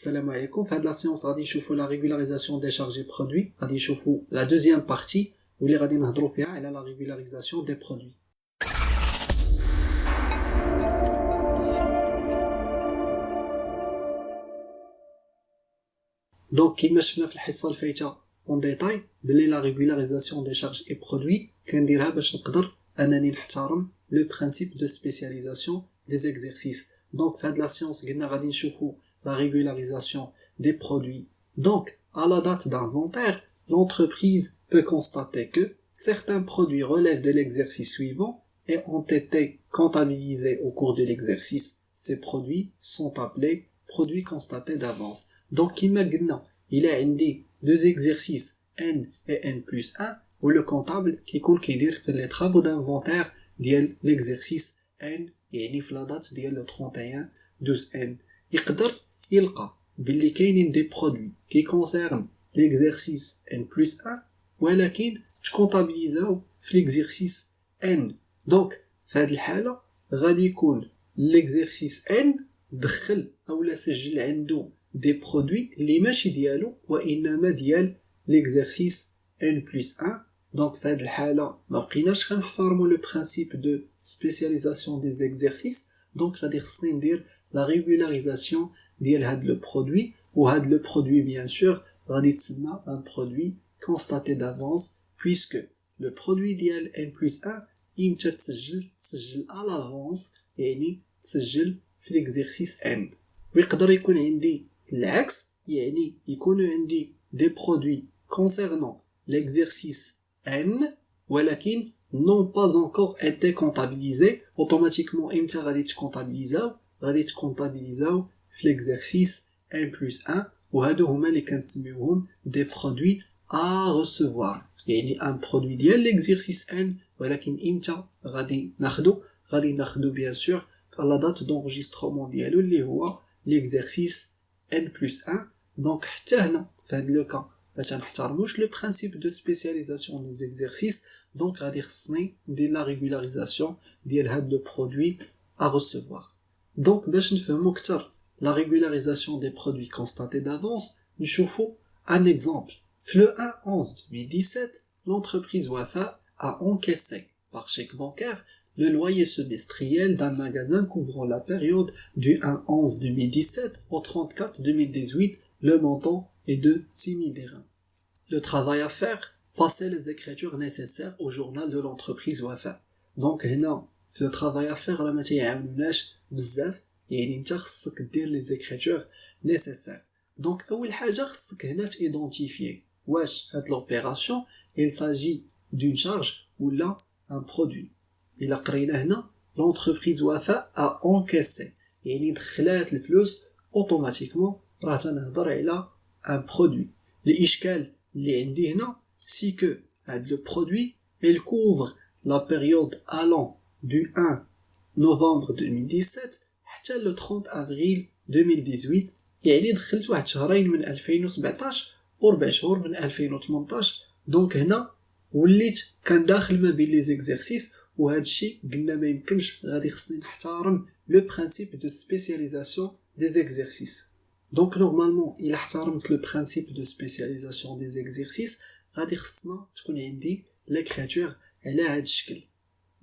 Salam alaikum. Fin de la séance, غادي نشوفوا la régularisation des charges et produits. غادي نشوفوا la deuxième partie واللي غادي نهضروا فيها على la régularisation des produits. Donc كما شفنا في الحصة الفايتة en détail بلي la régularisation des charges et produits كنديرها باش نقدر انني نحترم le principe de spécialisation des exercices. Donc fin de la séance قلنا غادي نشوفوا la régularisation des produits. Donc, à la date d'inventaire, l'entreprise peut constater que certains produits relèvent de l'exercice suivant et ont été comptabilisés au cours de l'exercice. Ces produits sont appelés produits constatés d'avance. Donc, imagine, il y a deux exercices N et N plus 1 où le comptable qui fait les travaux d'inventaire de l'exercice N et la date de le 31/12/N. يلقى باللي كاينين دي برودوي كي كونسيرن ليكزيرسيس ان بلس 1 ولكن تكونطابيليزاو في ليكزيرسيس ان. دونك في هذه الحاله غادي يكون ليكزيرسيس ان دخل اولا سجل عنده دي برودوي اللي ماشي ديالو وانما ديال ليكزيرسيس ان بلس 1. دونك في هذه الحاله ما بقيناش كنحترموا لو برينسيپ دو سبيسياليزاسيون دي زيكزيرسيس. دونك غادي خصني ندير لا ريغولاريزاسيون ديال هاد لو برودوي وهاد لو برودوي بيان سور غادي تسمى ان برودوي كونستاتي دافونس puisque لو برودوي ديال ان بلس 1 يمتى تسجل على لافونس يعني تسجل في ليكزيرسيس ان. ويقدر يكون عندي العكس يعني يكونوا عندي دي برودوي كونسيرنون ليكزيرسيس ان ولكن n'ont pas encore été comptabilisés. Automatiquement امتى غادي تكونطابيليزاو غادي تكونطابيليزاو في l'exercice N plus 1 وهادو هما اللي كنسميوهم دي برودوي à recevoir. يعني ان برودوي ديال l'exercice N ولكن امتى غادي ناخدو بيان سور على دات d'enregistrement ديالو اللي هو l'exercice N plus 1. دونك حتى هنا في هاد لو كا ما تنحترموش لو برينسيپ دو سبيسياليزاسيون دي زيكزيرسيس. دونك غادي خصني ندير لا ريغولاريزاسيون ديال هاد لو برودوي à recevoir. دونك باش نفهمو اكثر la régularisation des produits constatés d'avance, نشوفوا un exemple. Le 1/11/2017, l'entreprise Wafa a encaissé par chèque bancaire le loyer semestriel d'un magasin couvrant la période du 1/11/2017 au 30/4/2018. Le montant est de 6 000 dirhams. Le travail à faire, passer les écritures nécessaires au journal de l'entreprise Wafa. Donc, le travail à faire, la matière بزاف يعني انت خصك دير لي زيكريتور نيسيسير. دونك اول حاجه خصك هنا تيدونتيفيي واش هاد لوبيراسيون il s'agit d'une charge ولا un produit. الا قرينا هنا l'entreprise Wafa a encaissé يعني دخلات الفلوس اوتوماتيكمون راه تنهضر على un produit. الاشكال اللي عندي هنا سي كو هاد لو برودوي il couvre la période allant du 1 novembre 2017 حتى le 30 avril 2018. يعني دخلت واحد شهرين من 2017 و4 شهور من 2018. دونك هنا وليت كان داخل ما بين لي زيكزيرسيس وهذا الشيء قلنا ما يمكنش غادي خصني نحترم لو برينسيپ دو سبيسياليزاسيون دي زيكزيرسيس. دونك نورمالمون الا احترمت لو برينسيپ دو سبيسياليزاسيون دي زيكزيرسيس غادي خصنا تكون عندي ليكريتور على هذا الشكل.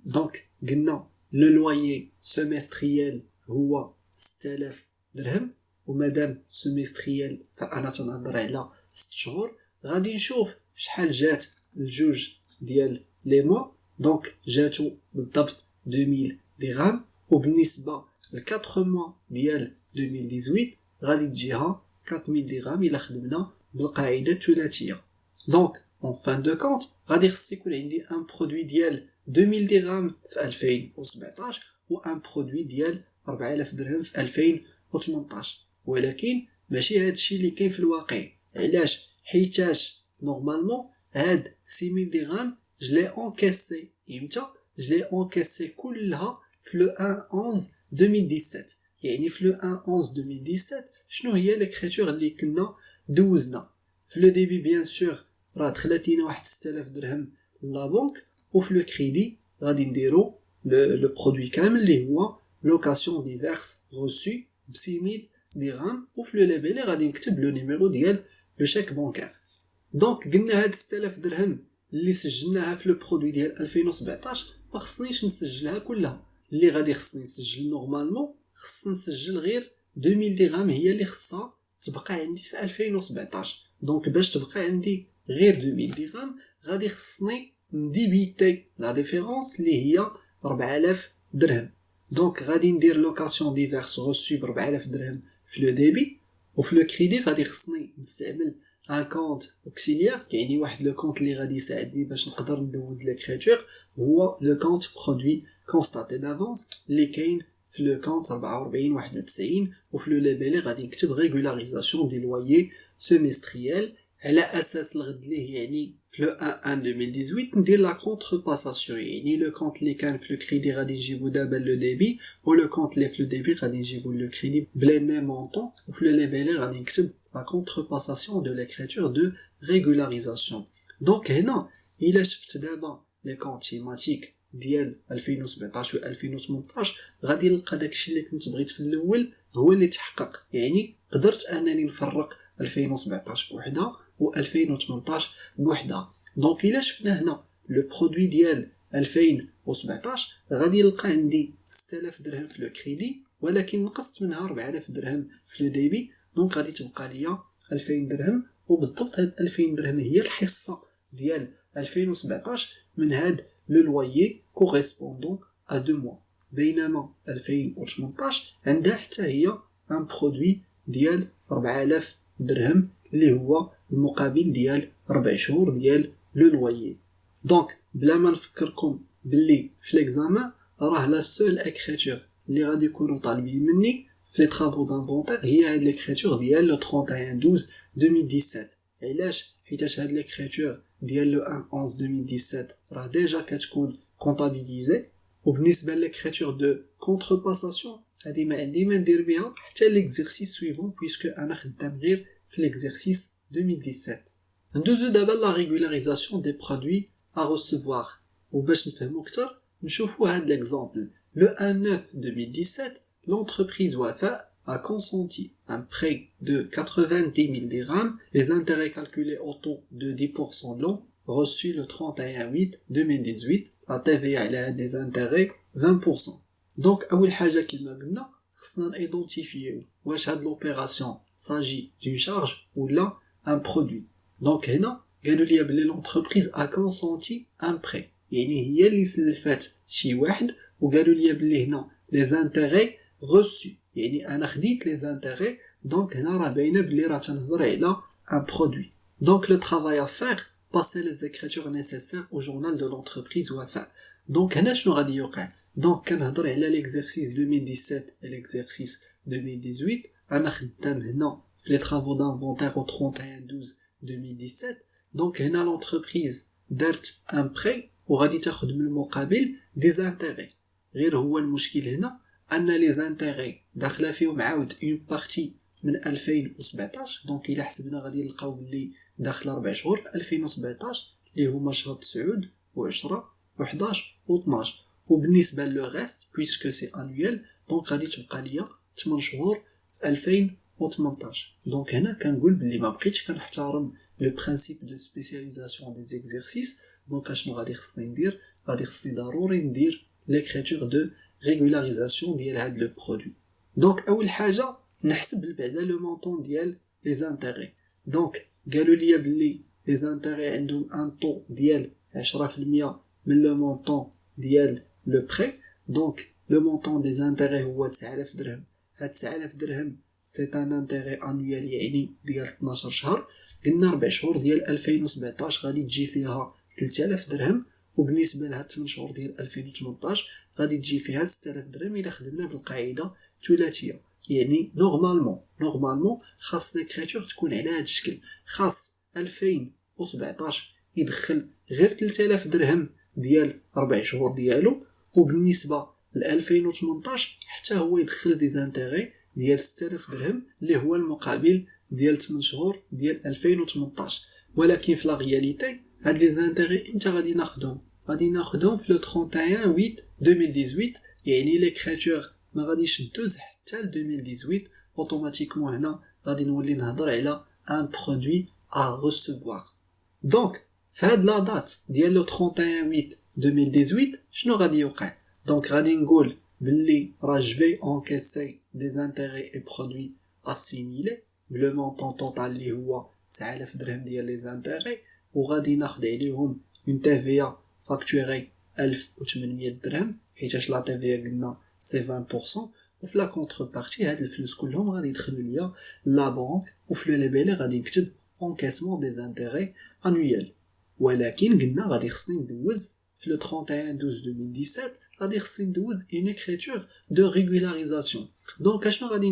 دونك قلنا لو لويي سيمستريال هو 6000 درهم ومادام سيمستريال فانا تنهضر على 6 شهور. غادي نشوف شحال جات الجوج ديال لي موا. دونك جاتو بالضبط 2000 درهم وبالنسبه ل 4 موا ديال 2018 غادي تجيها 4000 درهم الا خدمنا بالقاعده الثلاثيه. دونك en fin de compte غادي خص يكون عندي ان برودوي ديال 2000 درهم في 2017 وان برودوي ديال 4000 درهم في 2018. ولكن ماشي هادشي اللي كاين في الواقع. علاش؟ حيتاش نورمالمون هاد 6000 درهم جلي انكاسي امتى؟ جلي انكاسي كلها في لو 1/11/2017. يعني في لو 1/11/2017 شنو هي ليكريتور اللي كنا دوزنا في لو ديبي بيان سور راه دخلت لينا واحد 6000 درهم لا بنك وفي لو كريدي غادي نديرو لو برودوي كامل اللي هو لوكاسيون ديفيرس reçu ب 6000 درهم وفي لو ليبيلي غادي نكتب لو نيميرو ديال لو شيك بانكير. دونك قلنا هاد 6000 درهم اللي سجلناها في لو برودوي ديال 2017 ما خصنيش نسجلها كلها. اللي غادي خصني نسجل نورمالمون خصني نسجل غير 2000 درهم هي اللي خصها تبقى عندي في 2017. دونك باش تبقى عندي غير 2000 درهم غادي خصني نديبيتي لا ديفيرونس اللي هي 4000 درهم. دونك غادي ندير لوكاسيون ديفيرس غوسو ب 4000 درهم في لو ديبي، وفي لو كريدي غادي خصني نستعمل ان كونت اوكسيليير، يعني واحد لو كونت اللي غادي يساعدني باش نقدر ندوز ليكريتور، هو لو كونت برودوي كونستاتي دافونس اللي كاين في لو كونت 4491. وفي لو ليبيلي غادي نكتب ريغولاريزاسيون دي لويي سيمستريال على اساس الغد ليه، يعني في لو 1 2018 ندير لا كونترباساسيون، يعني لو كونت اللي كان في لو كريدي غادي نجيبو دابا لو ديبي، و لو كونت اللي في لو ديبي غادي نجيبو لو كريدي بلا ميم مونطون. وفي لو ليبيلي غادي نكتب la contrepassation de l'écriture de régularisation. Donc هنا إلا شفت دابا لي كونت شيماتيك ديال 2017 و 2018 غادي نلقى داكشي اللي كنت بغيت في الاول هو اللي تحقق، يعني قدرت انني نفرق 2017 بوحدها و 2018 بوحدها. دونك إلا شفنا هنا لو برودوي ديال 2017 غادي نلقى عندي 6000 درهم في لو كريدي، ولكن نقصت منها 4000 درهم في لو ديبي، دونك غادي تبقى ليا 2000 درهم. وبالضبط هاد 2000 درهم هي الحصه ديال 2017 من هاد لو لويي كوريسبوندون ا 2 موا، بينما 2018 عندها حتى هي ان برودوي ديال 4000 درهم اللي هو المقابل ديال 4 شهور ديال لو لويي. دونك بلا ما نفكركم باللي في ليكزامان راه لا سول اكريتور اللي غادي يكونوا طالبين مني في لي طرافو دانفونتير هي هاد ليكريتور ديال لو 31/12/2017. علاش؟ حيتاش هاد ليكريتور ديال لو 1/11/2017 راه ديجا كتكون كونطابيليزي، وبالنسبه ليكريتور دو كونترباساسيون هادي ما عندي ما ندير بها حتى ليكزيرسيس سويفون بويسكو انا خدام غير في ليكزيرسيس 2017. ندوزو دابا لا ريغولاريزاسيون دي برودوي ا ريسيفوار، وباش نفهمو اكثر نشوفو هاد ليكزامبل. Le 1/9/2017, l'entreprise Wafa a consenti un prêt de 90 000 dirhams, les intérêts calculés au taux de 10% de l'an, reçus le 31/8/2018, la TVA a des intérêts 20%. Donc, أول حاجة كما قلنا خصنا نidentifier واش هاد l'opération s'agit d'une charge ou là un produit. Donc هنا قالوا لي بلي l'entreprise a consenti un prêt، يعني هي اللي سلفات شي واحد، وقالوا لي بلي هنا les intérêts reçus، يعني انا خديت les intérêts. دونك هنا راه باينه بلي راه تنهضر على un produit. Donc le travail à faire, passer les écritures nécessaires au journal de l'entreprise Wafa. Donc هنا شنو غادي يوقع؟ دونك كنهضر على l'exercice 2017 et l'exercice 2018. انا خدام هنا في les travaux d'inventaire au 31/12/2017. دونك هنا l'entreprise دارت un prêt وغادي تاخد من المقابل des intérêts. غير هو المشكل هنا ان لي زانتيغي داخله فيهم عاود اون بارتي من 2017. دونك الا حسبنا غادي نلقاو بلي داخله 4 شهور في 2017 اللي هما شهر 9 و10 و11 و12، وبالنسبه لو ريست بويسكو سي انويل دونك غادي تبقى ليا 8 شهور في 2018. دونك هنا كنقول بلي ما بقيتش كنحترم لو برينسيپ دو سبيسياليزاسيون دي زيكزيرسيس. دونك اشنو غادي خصني ندير؟ غادي خصني ضروري ندير l'écriture de régularisation ديال هاد لو برودوي. دونك اول حاجه نحسب بعدا لو مونطون ديال لي زانتيغي. دونك قالوا لي بلي لي زانتيغي عندهم ان طو ديال 10% من لو مونطون ديال لو بري. دونك لو مونطون دي زانتيغي هو 9000 درهم. هاد 9000 درهم سي ان انتيغي انويال يعني ديال 12 شهر. قلنا 4 شهور ديال 2017 غادي تجي فيها 3000 درهم، وبالنسبه لهاد 8 شهور ديال 2018 غادي تجي فيها 6000 درهم الا خدمنا بالقاعده ثلاثيه. يعني نورمالمون خاص ليكريتور تكون على هاد الشكل، خاص 2017 يدخل غير 3000 درهم ديال 4 شهور ديالو، وبالنسبه ل 2018 حتى هو يدخل دي زانتيغي ديال 6000 درهم اللي هو المقابل ديال 8 شهور ديال 2018. ولكن في لا رياليتي هاد لي زانتيغي امتى غادي ناخدهم؟ غادي ناخدهم في لو 31/8/2018. يعني ليكريتور ما غاديش تدوز حتى ل 2018 automatiquement هنا غادي نولي نهضر على un produit à recevoir. Donc فهاد لا دات ديال لو 31/8/2018 شنو غادي يوقع؟ دونك غادي نقول باللي راه je vais encaisser des intérêts et produits assimilés بلو مونطون توتال اللي هو 9000 درهم ديال لي زانتيغي وغادي ناخد عليهم اون تي في ا فاكتوري 1800 درهم حيتاش لا تي في ا قلنا سي 20% وفي لا كونتربارتي هاد الفلوس كلهم غادي يدخلوا ليا لا بنك وفي لو ليبيلي غادي نكتب encaissement des intérêts annuels. ولكن قلنا غادي خصني ندوز في لو 31/12/2017 غادي خصني ندوز اون اكريتور دو ريغولاريزاسيون. دونك اشنو غادي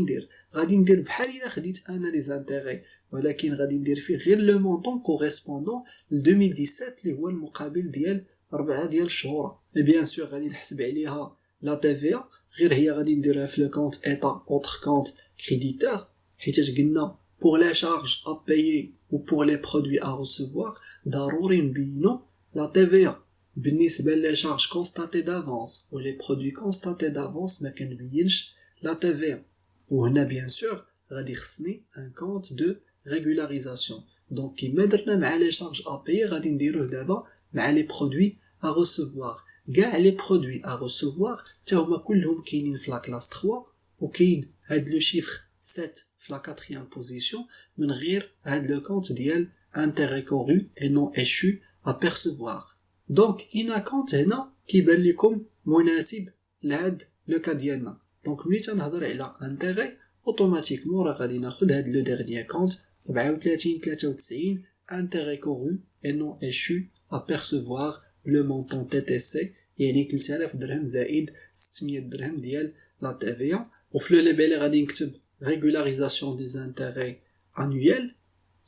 ندير بحال الا خديت انا لي زانتيغي ولكن غادي ندير فيه غير لو مونطون كوريسبوندون ل 2017 اللي هو المقابل ديال 4 ديال الشهور. اي بيان سور غادي نحسب عليها لا تي في ا غير هي غادي نديرها في لو كونط ايتا اوتر كونط كريديتور حيتاش قلنا pour les charges à payer ou pour les produits à recevoir ضروري نبينو la TVA. بالنسبة لي charges constatées d'avance ou les produits constatés d'avance ما كنبينش la TVA. وهنا bien sûr غادي خصني un compte de régularisation. donc كيما درنا مع les charges à payer غادي نديروه دابا مع les produits à recevoir. كاع les produits à recevoir تا هما كلهم كاينين في la classe 3 وكاين هاد لو chiffre 7 في la 4e position من غير هاد لو كونت ديال intérêt couru et non échu à percevoir. دونك إنا كونت هنا كيبان لكم مناسب لهاد لو كا ديالنا. دونك ملي تنهضر على intérêt اوتوماتيكمون راه غادي ناخد هاد لو ديرنيي كونت 34/93 intérêt couru et non échu à percevoir le montant TTC يعني 3000 درهم زائد 600 درهم ديال لا TVA. وفي لو ليبيلي غادي نكتب régularisation des intérêts annuels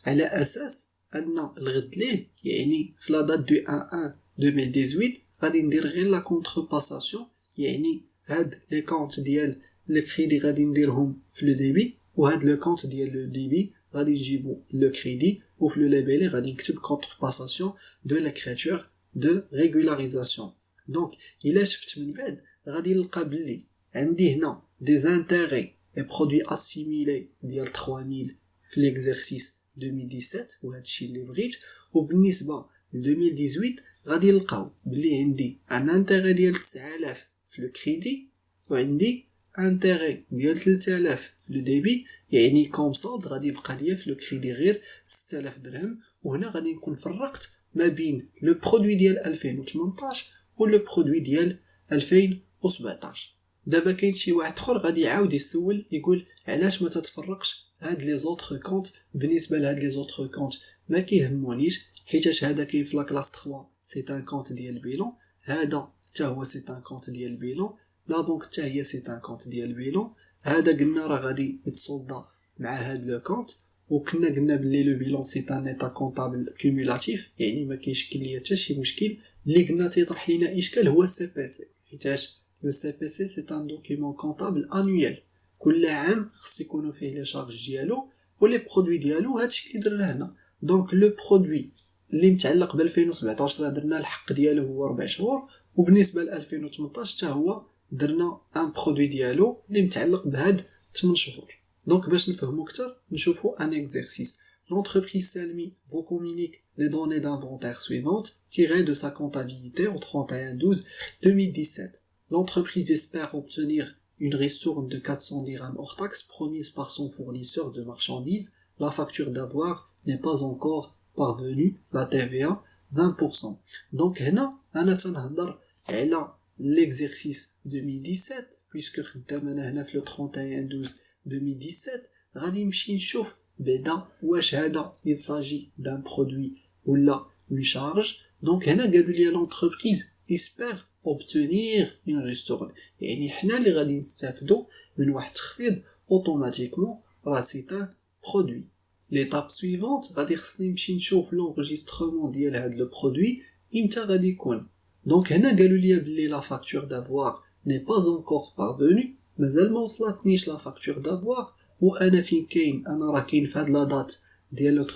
على أساس أن الغد ليه يعني في لا دات دو 1/1/2018 غادي ندير غير لا كونترباساسيون يعني هاد لي كونت ديال لي كريدي غادي نديرهم في لو ديبي وهاد لو كونت ديال لو ديبي غادي نجيبو لو كريدي وفي لو ليبيلي غادي نكتب كونترباساسيون دو ليكريتور دو ريغولاريزاسيون. دونك إلا شفت من بعد غادي نلقى بلي عندي هنا دي زانتيغي et produits assimilés ديال 3000 في l'exercice 2017 وهادشي اللي بغيت. وبالنسبه ل 2018 غادي نلقاو بلي عندي ان انتيغي ديال 9000 في لو كريدي وعندي انتيغي ديال 3000 في لو ديبي يعني كوم صاد غادي يبقى ليا في لو كريدي غير 6000 درهم. وهنا غادي نكون فرقت ما بين لو برودوي ديال 2018 و لو برودوي ديال 2017. دابا كاين شي واحد اخر غادي يعاود يسول يقول علاش ما تتفرقش هاد لي زوطخ كونط بالنسبه لهاد لي زوطخ كونط. ما كيهمونيش حيتاش هذا كاين في لا كلاس 3 سي ان كونط ديال البيلون هذا حتى هو سي ان كونط ديال البيلون لا بنك حتى هي سي ان كونط ديال البيلون. هذا قلنا راه غادي يتصولدا مع هاد لو كونط وكنا قلنا بلي لو بيلون سي ان ايتا كونطابل كومولاتيف يعني ما كاينش ليا حتى شي مشكل. اللي قلنا تيطرح لينا اشكال هو السي بي سي حيتاش le CPC c'est un document comptable annuel كل عام خص يكونوا فيه لي شارج ديالو ولي برودوي ديالو. هادشي اللي درنا هنا. دونك لو برودوي اللي متعلق ب 2017 درنا الحق ديالو هو 4 شهور وبالنسبه ل 2018 حتى هو درنا ان برودوي ديالو اللي متعلق بهاد 8 شهور. دونك باش نفهمو اكثر نشوفو ان اكزercice. L'entreprise Salmi vous communique les données d'inventaire suivantes tirées de sa comptabilité au 31/12/2017. L'entreprise espère obtenir une ristourne de 400 dirhams hors taxe promise par son fournisseur de marchandises. La facture d'avoir n'est pas encore parvenue, la TVA 20%. Donc هنا أنا تنهضر على l'exercice 2017 puisque خدامنا هنا في le 31/12/2017 غادي نمشي نشوف بعدا واش هذا il s'agit d'un produit ولا une charge. donc هنا قالوا لي l'entreprise espère obtenir une ristourne يعني حنا اللي غادي نستافدوا من واحد التخفيض اوتوماتيكمون راه سي ان برودوي. ليتاب سويفونت غادي خصني نمشي نشوف لونغيسترومون ديال هذا لو برودوي امتى غادي يكون. دونك هنا قالوا لي بلي لا فاكتور دافوار ني با انكور بارفوني مازال ما وصلتنيش لا فاكتور دافوار. وانا فين كاين انا راه كاين في هاد لا دات ديال لو 31/12/2017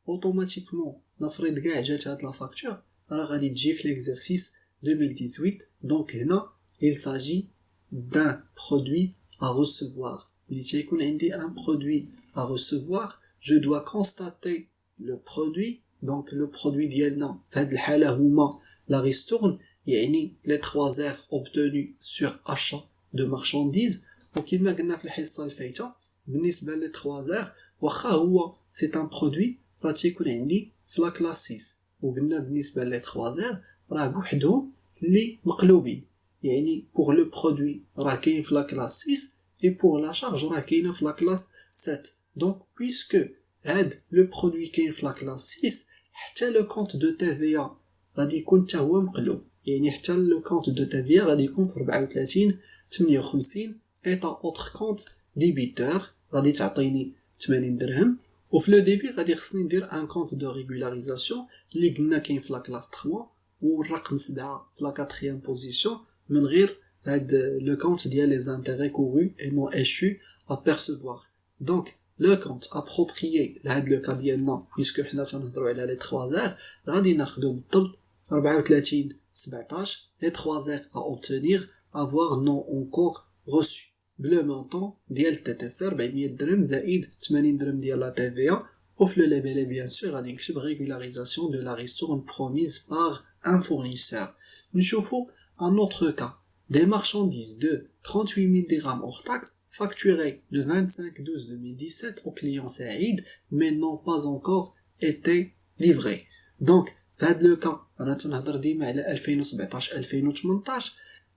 اوتوماتيكمون نفرض كاع جات هاد لا فاكتور راه غادي تجي في l'exercice 2018. donc هنا il s'agit d'un produit à recevoir. Un produit à recevoir, je dois constater le produit. Donc le produit ديالنا في هذه الحالة هما la ristourne يعني les 3 R obtenus sur achat de marchandises. وكما قلنا في الحصة الفايتة بالنسبة لي 3 R واخا هو c'est un produit راه تيكون عندي في لا كلاس 6 وقلنا بالنسبة لي 3 R راه بوحدهم اللي مقلوبين يعني pour le produit راه كاين في لا كلاس 6 et pour la charge راه كاينه في لا كلاس 7. donc puisque هاد لو برودوي كاين في لا كلاس 6 حتى لو كونت دو TVA غادي يكون حتى هو مقلوب يعني حتى لو كونت دو TVA غادي يكون في 34 58 ايتا اوتر كونت ديبيتور غادي تعطيني 80 درهم وفي لو ديبي غادي خصني ندير ان كونت دو ريغولاريزاسيون اللي قلنا كاين في لا كلاس 3 والرقم 7 في لا 4 بوزيسيون من غير هاد لو كونت ديال لي زانتيغي كورو اي نون échus à percevoir. donc le compte approprié لهاد لو كا ديالنا puisque حنا تنهضروا على لي 3 R غادي ناخذوا بالضبط 34 17 les 3 R à obtenir avoir non encore reçu بلو مونطون ديال TTC 400 درهم زائد 80 درهم ديال لا TVA وفي لو ليبيلي بيان سور غادي نكتب régularisation de la ristourne promise par un fournisseur. نشوفوا un autre cas des marchandises de 38 000 dirhams hors taxe facturées le 25/12/2017 au client Saïd mais n'ont pas encore été livrées. donc في هذا لو كا انا تنهضر ديما على 2017 2018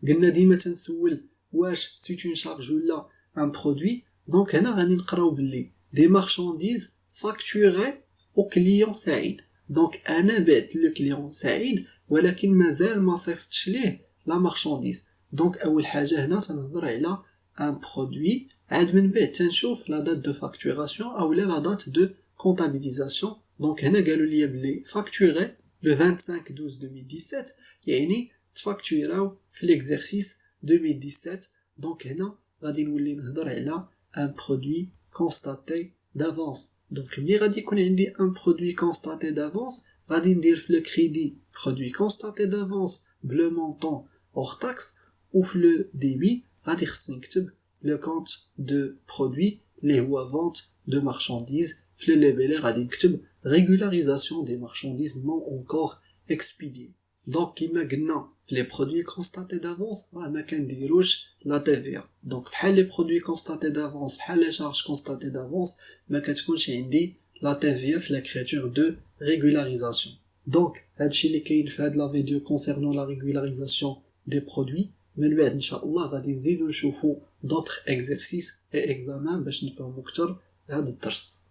قلنا ديما تنسول واش سي اون شارج ولا ان برودوي. دونك هنا غادي نقراو باللي دي مارشانديز فاكتوري او كليون سعيد. دونك انا بعت لو كليون سعيد ولكن مازال ما صيفطتش ليه لا مارشانديز. دونك اول حاجه هنا تنهضر على ان برودوي عاد من بعد تنشوف لا دات دو فاكتوراسيون او لا دات دو كونطابيليزاسيون. دونك هنا قالوا لي بلي فاكتوري le 25/12/2017 يعني تفاكتوراو في l'exercice 2017. donc هنا غادي نولي نهضر على un produit constaté d'avance. donc ملي غادي يكون عندي un produit constaté d'avance غادي ندير في le crédit produit constaté d'avance بلو مونطون hors taxe وفي le débit غادي خصني نكتب le compte de produit اللي هو vente de marchandises. في le label غادي نكتب régularisation des marchandises non encore expédiées. donc كما قلنا في les produits constatés d'avance راه ما كنديروش لا TVA. donc بحال les produits constatés d'avance بحال les charges constatées d'avance ما كتكونش عندي لا TVA في l'écriture de régularisation. donc هادشي اللي كاين في هاد لا فيديو concernant la régularisation des produits. من بعد ان شاء الله غادي نزيدو نشوفو d'autres exercices et examens باش نفهمو اكثر هاد الدرس.